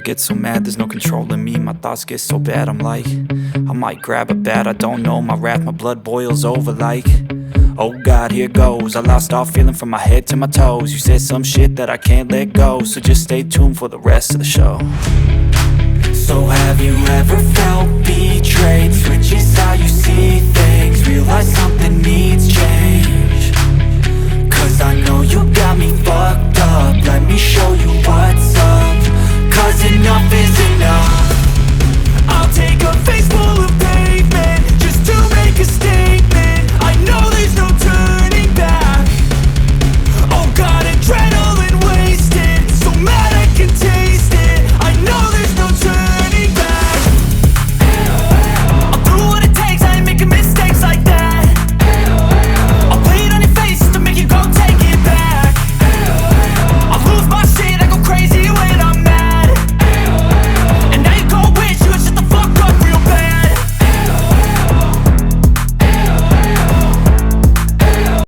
get so mad, there's no controlling me. My thoughts get so bad, I'm like, I might grab a bat, I don't know. My wrath, my blood boils over like, oh God, here goes. I lost all feeling from my head to my toes. You said some shit that I can't let go, so just stay tuned for the rest of the show. So have you ever felt betrayed? Switches how you see things.